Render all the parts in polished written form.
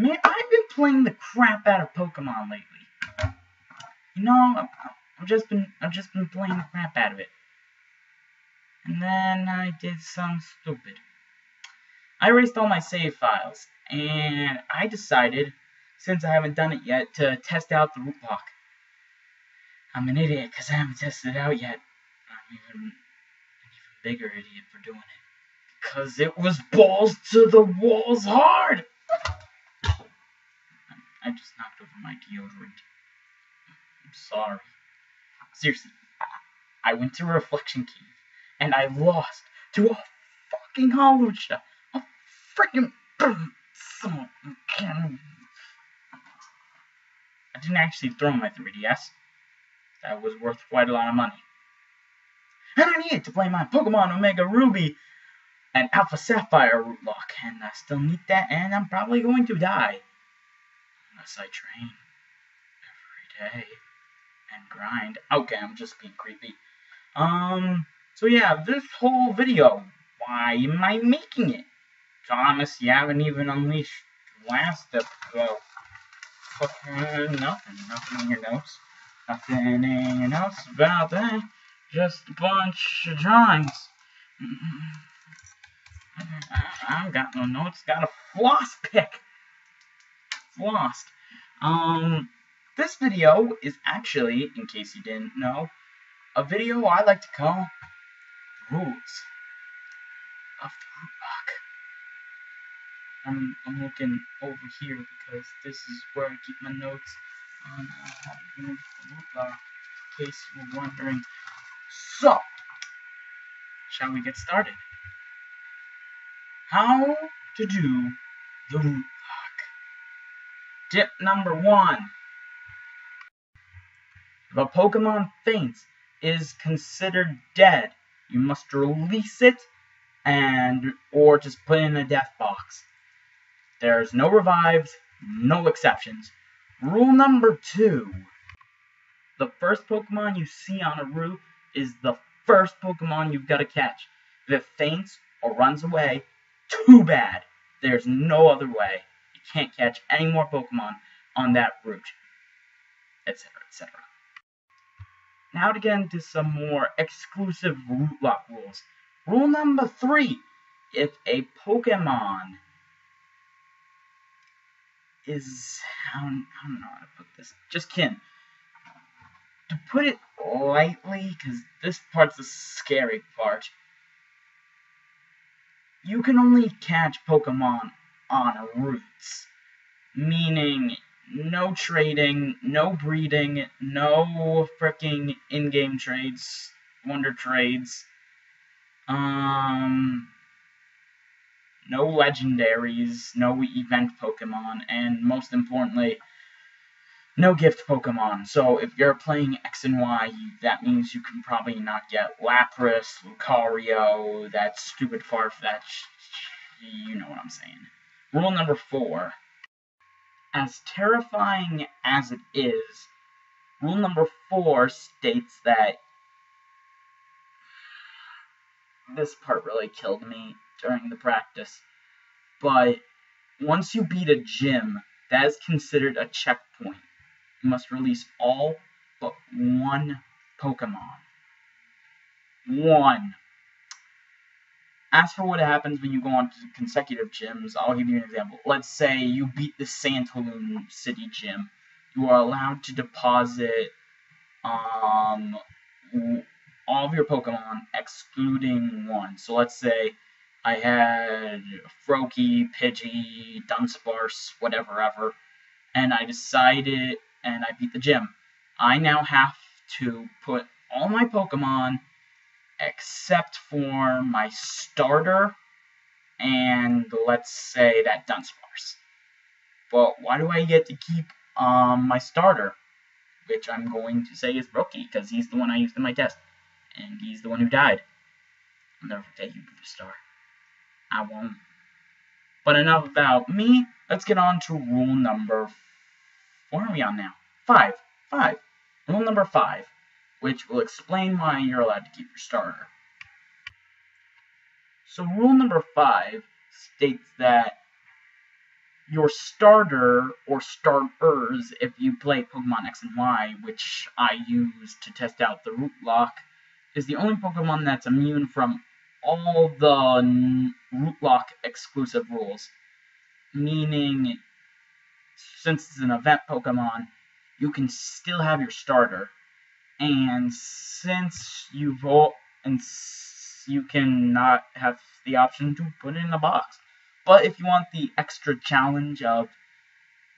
Man, I've been playing the crap out of Pokemon lately. You know, I've just been playing the crap out of it. And then I did something stupid. I erased all my save files, and I decided, since I haven't done it yet, to test out the Routelocke. I'm an idiot because I haven't tested it out yet. I'm an even bigger idiot for doing it. Because it was balls to the walls hard! I just knocked over my deodorant. I'm sorry. Seriously, I went to a reflection cave, and I lost to a fucking Holucha. A freaking... I didn't actually throw my 3DS. That was worth quite a lot of money. And I needed to play my Pokemon Omega Ruby and Alpha Sapphire Routelocke, and I still need that, and I'm probably going to die. Unless I train every day and grind. Okay, I'm just being creepy. So yeah, this whole video, why am I making it? Thomas, you haven't even unleashed last episode. Nothing in your notes. Nothing in your notes about that. Just a bunch of drawings. I've got no notes. Got a floss pick. Flossed. This video is actually, in case you didn't know, a video I like to call The Rules of the Routelocke. I'm looking over here because this is where I keep my notes on how to use the Routelocke, in case you were wondering. So, shall we get started? How to do the Routelocke. Tip number 1. If a Pokemon faints, is considered dead, you must release it or just put it in a death box. There's no revives, no exceptions. Rule number 2. The first Pokemon you see on a route is the first Pokemon you've got to catch. If it faints or runs away, too bad. There's no other way. You can't catch any more Pokemon on that route, etc., etc. Now to get into some more exclusive Routelocke rules. Rule number 3. If a Pokemon is... I don't know how to put this. Just kidding. To put it lightly, because this part's the scary part, you can only catch Pokemon on routes. Meaning, no trading, no breeding, no fricking in-game trades, wonder trades, no legendaries, no event Pokemon, and most importantly, no gift Pokemon. So if you're playing X and Y, that means you can probably not get Lapras, Lucario, that stupid Farfetch, you know what I'm saying. Rule number 4. As terrifying as it is, rule number 4 states that... This part really killed me during the practice. But once you beat a gym, that is considered a checkpoint. You must release all but one Pokemon. 1. As for what happens when you go on to consecutive gyms, I'll give you an example. Let's say you beat the Santaloon City gym. You are allowed to deposit all of your Pokemon, excluding 1. So let's say I had Froakie, Pidgey, Dunsparce, whatever, and I decided, and I beat the gym. I now have to put all my Pokemon except for my starter and, let's say, that Dunsparce. But why do I get to keep my starter? Which I'm going to say is Froakie, because he's the one I used in my test. And he's the one who died. I'll never forget you, Star. I won't. But enough about me. Let's get on to rule number... What are we on now? 5. Rule number 5. Which will explain why you're allowed to keep your starter. So rule number 5 states that your starter, or starters, if you play Pokemon X and Y, which I use to test out the Routelocke, is the only Pokemon that's immune from all the Routelocke exclusive rules. Meaning, since it's an event Pokemon, you can still have your starter. And since you cannot have the option to put it in a box. But if you want the extra challenge of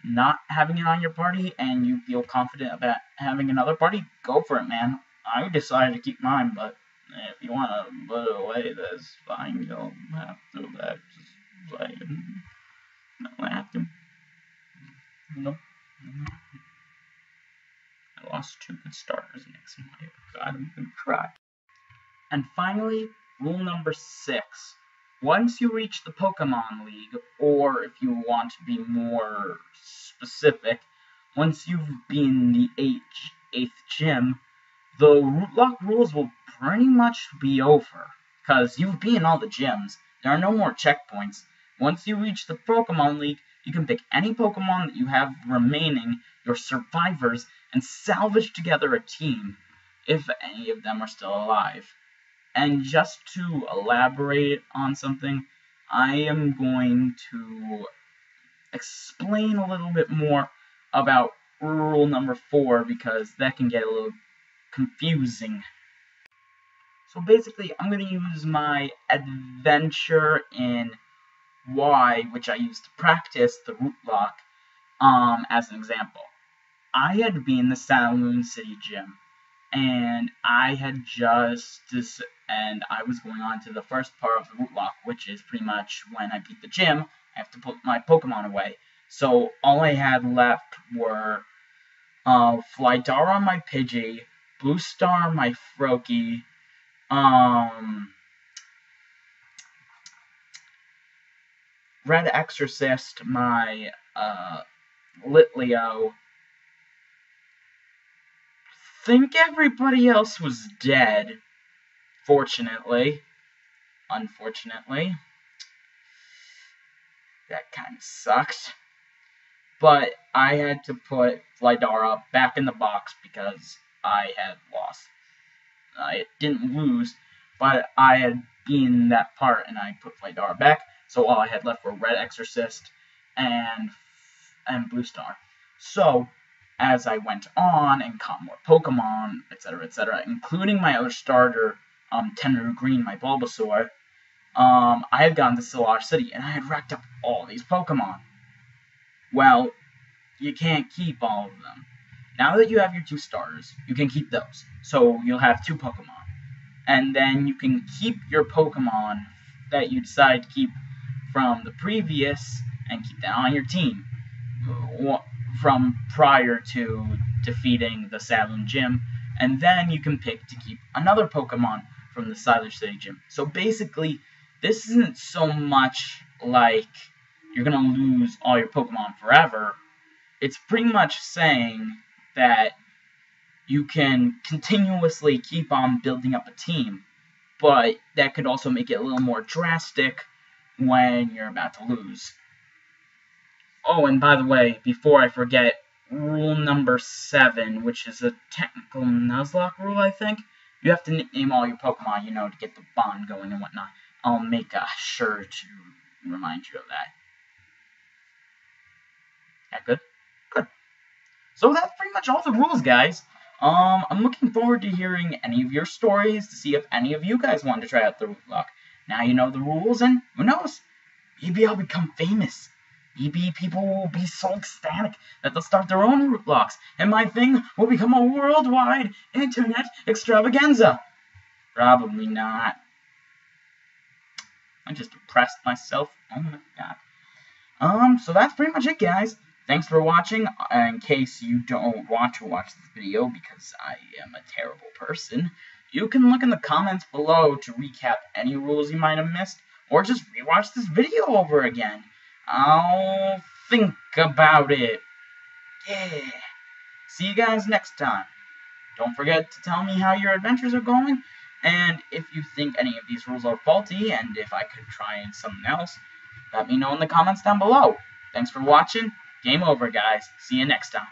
not having it on your party and you feel confident about having another party, go for it, man. I decided to keep mine, but if you want to put it away, that's fine. You don't have to. That's just like, no, I have to. No. I lost 2 good starters next to my God, I'm gonna cry. And finally, rule number 6. Once you reach the Pokemon League, or if you want to be more specific, once you've been the 8th gym, the Routelocke rules will pretty much be over. Because you've been all the gyms. There are no more checkpoints. Once you reach the Pokemon League, you can pick any Pokemon that you have remaining, your survivors, and salvage together a team, if any of them are still alive. And just to elaborate on something, I am going to explain a little bit more about rule number 4, because that can get a little confusing. So basically, I'm going to use my adventure in Y, which I used to practice the Routelocke, as an example. I had been the Saloon City Gym, and I was going on to the first part of the Routelocke, which is pretty much when I beat the gym, I have to put my Pokemon away. So all I had left were Flydara, my Pidgey, Blue Star, my Froakie, Red Exorcist, my Litleo. Think everybody else was dead. Fortunately. Unfortunately. That kind of sucks. But I had to put Flydara back in the box because I had lost. I didn't lose, but I had been that part and I put Flydara back. So all I had left were Red Exorcist and Blue Star. So as I went on and caught more Pokemon, etc., including my other starter, Tender Green, my Bulbasaur, I had gone to Solar City, and I had racked up all these Pokemon. Well, you can't keep all of them. Now that you have your 2 starters, you can keep those. So you'll have 2 Pokemon. And then you can keep your Pokemon that you decide to keep from the previous, and keep that on your team. From prior to defeating the Saloon Gym, and then you can pick to keep another Pokemon from the Silage City Gym. So basically, this isn't so much like you're going to lose all your Pokemon forever. It's pretty much saying that you can continuously keep on building up a team, but that could also make it a little more drastic when you're about to lose. Oh, and by the way, before I forget, rule number 7, which is a technical Nuzlocke rule, I think. You have to nickname all your Pokemon, to get the bond going and whatnot. I'll make sure to remind you of that. Yeah, good? Good. So that's pretty much all the rules, guys. I'm looking forward to hearing any of your stories to see if any of you guys want to try out the Routelocke. Now you know the rules, and who knows? Maybe I'll become famous. Maybe people will be so ecstatic that they'll start their own Routelocks, and my thing will become a worldwide internet extravaganza. Probably not. I just depressed myself. Oh my god. So that's pretty much it, guys. Thanks for watching. In case you don't want to watch this video because I am a terrible person, you can look in the comments below to recap any rules you might have missed, or just rewatch this video over again. I'll think about it. Yeah. See you guys next time. Don't forget to tell me how your adventures are going, and if you think any of these rules are faulty, and if I could try something else, let me know in the comments down below. Thanks for watching. Game over, guys. See you next time.